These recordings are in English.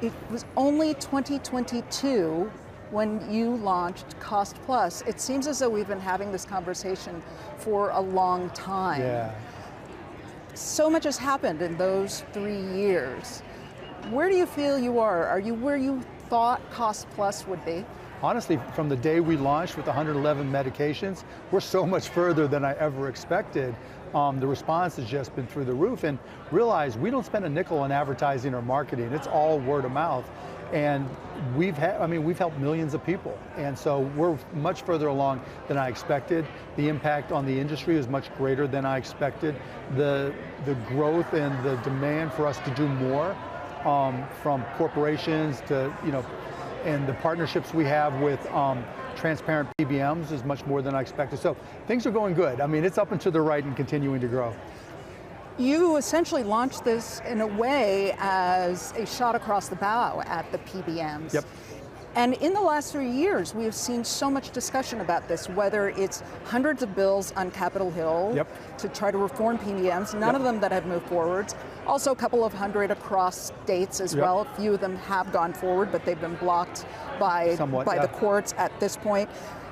it was only 2022 when you launched Cost Plus. It seems as though we've been having this conversation for a long time. Yeah. So much has happened in those 3 years. Where do you feel you are? Are you where you thought Cost Plus would be? Honestly, from the day we launched with 111 medications, we're so much further than I ever expected. The response has just been through the roof, and realize we don't spend a nickel on advertising or marketing. It's all word of mouth. And we've helped millions of people. And so we're much further along than I expected. The impact on the industry is much greater than I expected. The growth and the demand for us to do more, from corporations to, and the partnerships we have with transparent PBMs is much more than I expected. So things are going good. I mean, it's up and to the right and continuing to grow. You essentially launched this in a way as a shot across the bow at the PBMs. Yep. And in the last 3 years, we have seen so much discussion about this, whether it's hundreds of bills on Capitol Hill to try to reform PBMs, none of them that have moved forwards. Also a couple of hundred across states as well. A few of them have gone forward, but they've been blocked by the courts at this point.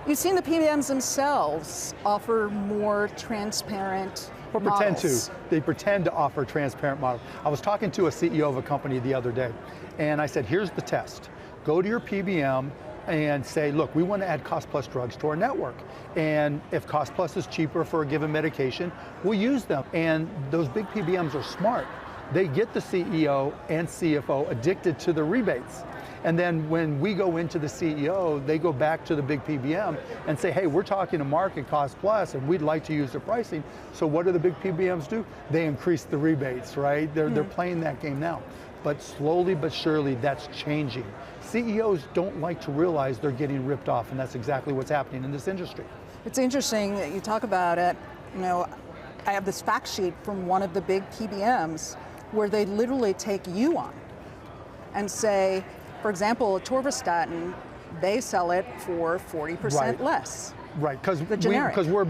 You've seen the PBMs themselves offer more transparent models. They pretend to offer a transparent model. I was talking to a CEO of a company the other day, and I said, here's the test. Go to your PBM and say, look, we want to add Cost Plus drugs to our network. And if Cost Plus is cheaper for a given medication, we'll use them. And those big PBMs are smart. They get the CEO and CFO addicted to the rebates. And then when we go into the CEO, they go back to the big PBM and say, hey, we're talking to market Cost Plus and we'd like to use their pricing. So what do the big PBMs do? They increase the rebates, right? They're playing that game now. But slowly but surely that's changing. CEOs don't like to realize they're getting ripped off, and that's exactly what's happening in this industry. It's interesting that you talk about it. I have this fact sheet from one of the big PBMs where they literally take you on and say, for example, atorvastatin, they sell it for 40% less. Right, because we're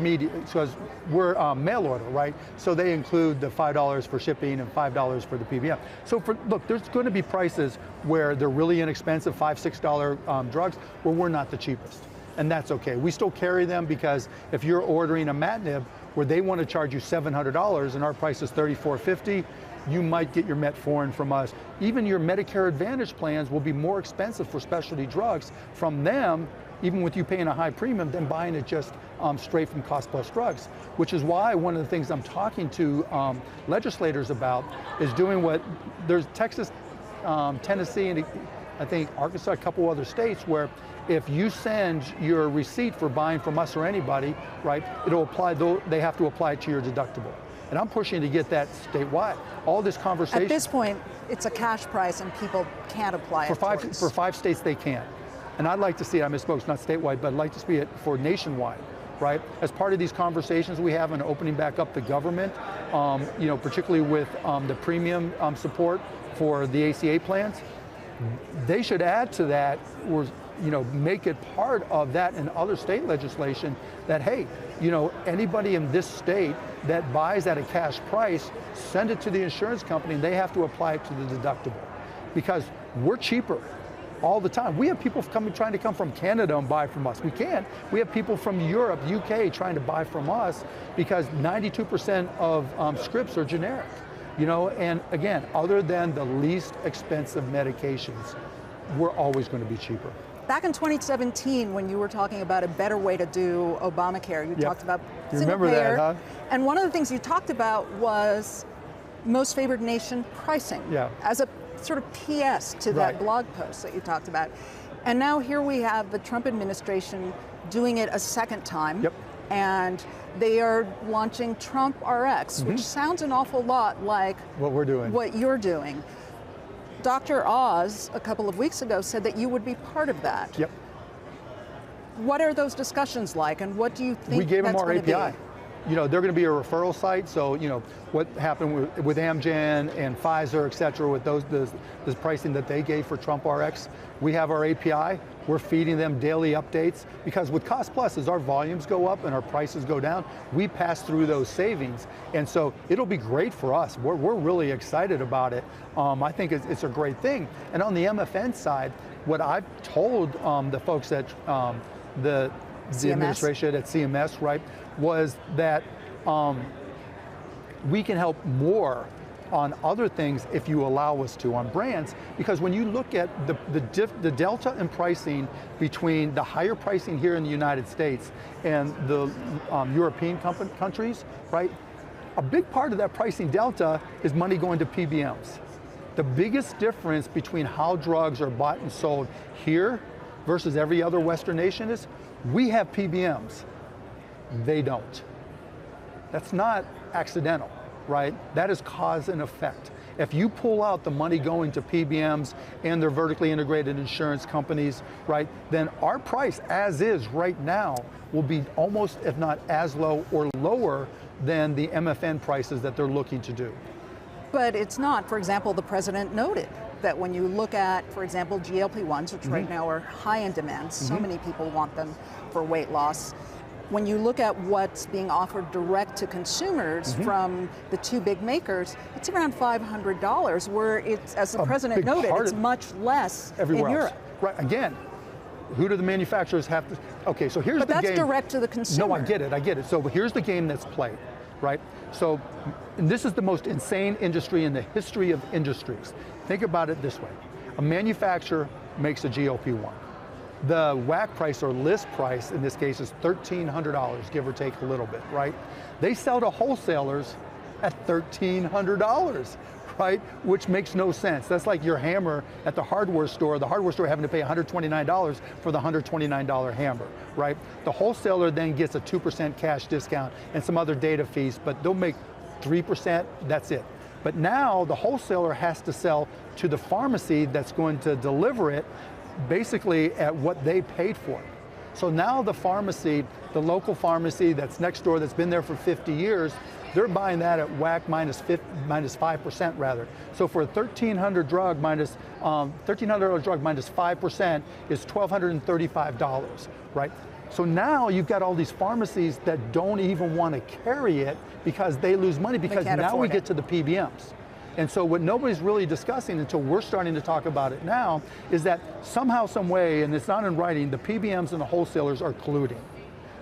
mail order, right? So they include the $5 for shipping and $5 for the PBM. So look, there's going to be prices where they're really inexpensive, $5, $6 drugs, where we're not the cheapest. And that's okay. We still carry them because if you're ordering a imatinib where they want to charge you $700 and our price is $34.50, you might get your metformin from us. Even your Medicare Advantage plans will be more expensive for specialty drugs from them, even with you paying a high premium, than buying it just straight from Cost Plus drugs. Which is why one of the things I'm talking to legislators about is doing what, there's Texas, Tennessee, and I think Arkansas, a couple other states where if you send your receipt for buying from us or anybody, right, it'll apply, they have to apply it to your deductible. And I'm pushing to get that statewide. All this conversation. At this point, it's a cash price and people can't apply it. For 5 states, they can. And I'd like to see it, I misspoke, it's not statewide, but I'd like to see it for nationwide, right? As part of these conversations we have on opening back up the government, particularly with the premium support for the ACA plans, they should add to that, or make it part of that in other state legislation that, hey, anybody in this state that buys at a cash price, send it to the insurance company and they have to apply it to the deductible. Because we're cheaper all the time. We have people trying to come from Canada and buy from us. We can't. We have people from Europe, UK trying to buy from us because 92% of scripts are generic. And again, other than the least expensive medications, we're always going to be cheaper. Back in 2017, when you were talking about a better way to do Obamacare, you talked about single payer. That, huh? And one of the things you talked about was most favored nation pricing as a sort of PS to that blog post that you talked about. And now here we have the Trump administration doing it a second time. And they are launching TrumpRx, which sounds an awful lot like what we're doing, what you're doing. Dr. Oz, a couple of weeks ago, said that you would be part of that. Yep. What are those discussions like, and what do you think we gave that's them our API. they're going to be a referral site. So, what happened with Amgen and Pfizer, et cetera, with this pricing that they gave for TrumpRx, we have our API. We're feeding them daily updates because with Cost Plus, as our volumes go up and our prices go down, we pass through those savings. And so it'll be great for us. We're really excited about it. I think it's a great thing. And on the MFN side, what I've told the folks at the administration at CMS, right, was that we can help more on other things if you allow us to, on brands, because when you look at the delta in pricing between the higher pricing here in the United States and the European countries, right, a big part of that pricing delta is money going to PBMs. The biggest difference between how drugs are bought and sold here versus every other Western nation is we have PBMs, they don't. That's not accidental, right? That is cause and effect. If you pull out the money going to PBMs and their vertically integrated insurance companies, right, then our price as is right now will be almost, if not as low or lower than the MFN prices that they're looking to do. But it's not. For example, the president noted that when you look at, for example, GLP-1s, which right now are high in demand, so many people want them for weight loss. When you look at what's being offered direct to consumers from the two big makers, it's around $500, where it's, as the president noted, it's much less in Europe. Right, again, who do the manufacturers have to, okay, so here's the game. But that's direct to the consumer. No, I get it. So here's the game that's played, right? So, and this is the most insane industry in the history of industries. Think about it this way. A manufacturer makes a GLP-1. The WAC price or list price in this case is $1,300, give or take a little bit, right? They sell to wholesalers at $1,300, right? Which makes no sense. That's like your hammer at the hardware store having to pay $129 for the $129 hammer, right? The wholesaler then gets a 2% cash discount and some other data fees, but they'll make 3%, that's it. But now the wholesaler has to sell to the pharmacy that's going to deliver it basically at what they paid for it. So now the pharmacy, the local pharmacy that's next door that's been there for 50 years, they're buying that at WAC minus 5% rather. So for a $1,300 drug minus $1,300 drug minus 5% is $1,235, right? So now you've got all these pharmacies that don't even want to carry it because they lose money because now we get to the PBMs. And so what nobody's really discussing until we're starting to talk about it now is that somehow, some way, and it's not in writing, the PBMs and the wholesalers are colluding,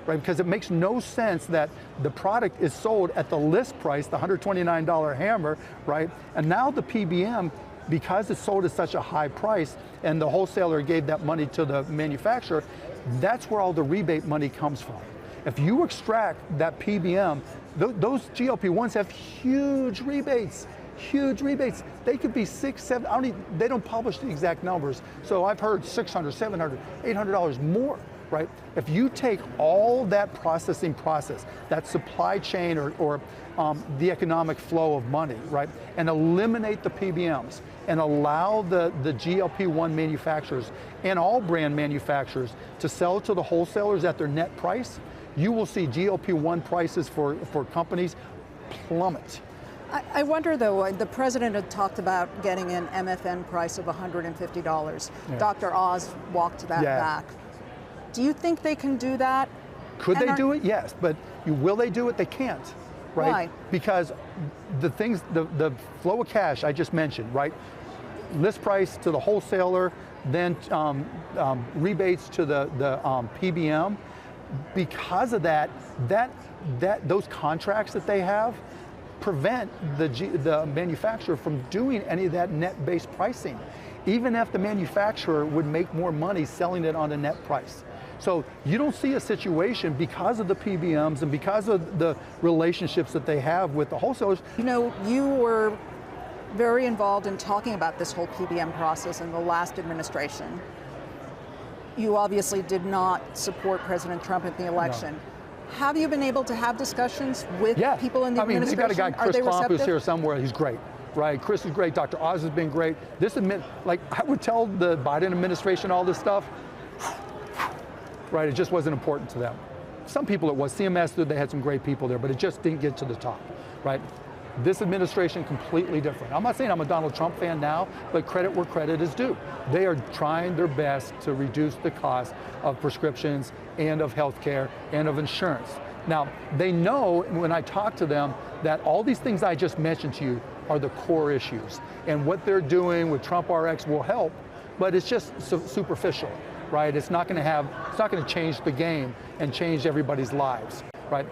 right? Because it makes no sense that the product is sold at the list price, the $129 hammer, right? And now the PBM, because it's sold at such a high price and the wholesaler gave that money to the manufacturer, that's where all the rebate money comes from. If you extract that PBM, those GLP-1s have huge rebates. Huge rebates. They could be $600, $700, they don't publish the exact numbers. So I've heard $600, $700, $800 more, right? If you take all that processing process, that supply chain or the economic flow of money, right? And eliminate the PBMs and allow the GLP-1 manufacturers and all brand manufacturers to sell to the wholesalers at their net price, you will see GLP-1 prices for companies plummet. I wonder though, the president had talked about getting an MFN price of $150. Yeah. Dr. Oz walked that back. Do you think they can do that? Could they do it? Yes, but will they do it? They can't, right? Why? Because the things, the flow of cash I just mentioned, right? List price to the wholesaler, then rebates to the PBM. Because of that, those contracts that they have prevent the manufacturer from doing any of that net-based pricing, even if the manufacturer would make more money selling it on a net price. So you don't see a situation because of the PBMs and because of the relationships that they have with the wholesalers. You know, you were very involved in talking about this whole PBM process in the last administration. You obviously did not support President Trump at the election. No. Have you been able to have discussions with people in the administration? They've got a guy, Chris Klomp, who's here somewhere. He's great, right? Chris is great. Dr. Oz has been great. Like I would tell the Biden administration all this stuff, right? It just wasn't important to them. some people it was. CMS, they had some great people there, but it just didn't get to the top, right? This administration completely different. I'm not saying I'm a Donald Trump fan now, but credit where credit is due. They are trying their best to reduce the cost of prescriptions and of healthcare and of insurance. Now, they know when I talk to them that all these things I just mentioned to you are the core issues. And what they're doing with TrumpRx will help, but it's just superficial, right? It's not going to change the game and change everybody's lives, right?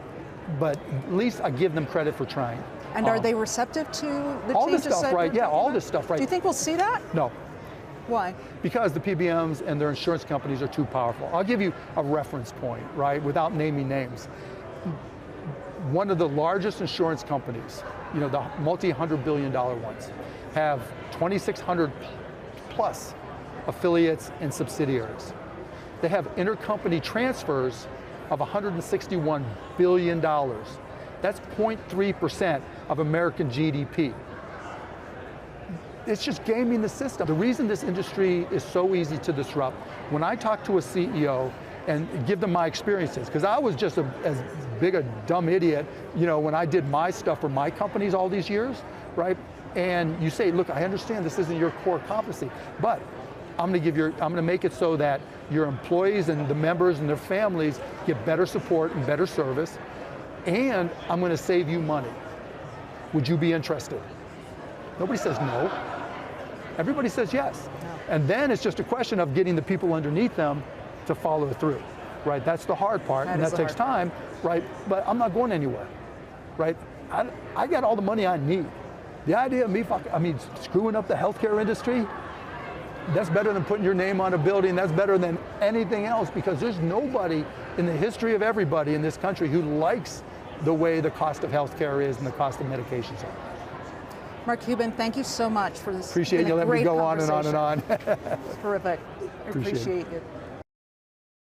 But at least I give them credit for trying. And are they receptive to the all changes? This stuff, right? Yeah, all this stuff, right? Do you think we'll see that? No. Why? Because the PBMs and their insurance companies are too powerful. I'll give you a reference point, right, without naming names. One of the largest insurance companies, you know, the multi-$100 billion ones, have 2,600 plus affiliates and subsidiaries. They have intercompany transfers of $161 billion. That's 0.3% of American GDP. It's just gaming the system. The reason this industry is so easy to disrupt, when I talk to a CEO and give them my experiences, because I was just as big a dumb idiot, you know, when I did my stuff for my companies all these years, right? And you say, look, I understand this isn't your core competency, but I'm going to make it so that your employees and the members and their families get better support and better service, and I'm going to save you money. Would you be interested? Nobody says no. Everybody says yes. No. And then it's just a question of getting the people underneath them to follow through, right? That's the hard part, and that takes time, right? But I'm not going anywhere, right? I got all the money I need. The idea of me, screwing up the healthcare industry, that's better than putting your name on a building. That's better than anything else, because there's nobody in the history of everybody in this country who likes the way the cost of healthcare is and the cost of medications are. Mark Cuban, thank you so much for this. Appreciate you letting me go on and on and on. Terrific. Appreciate it.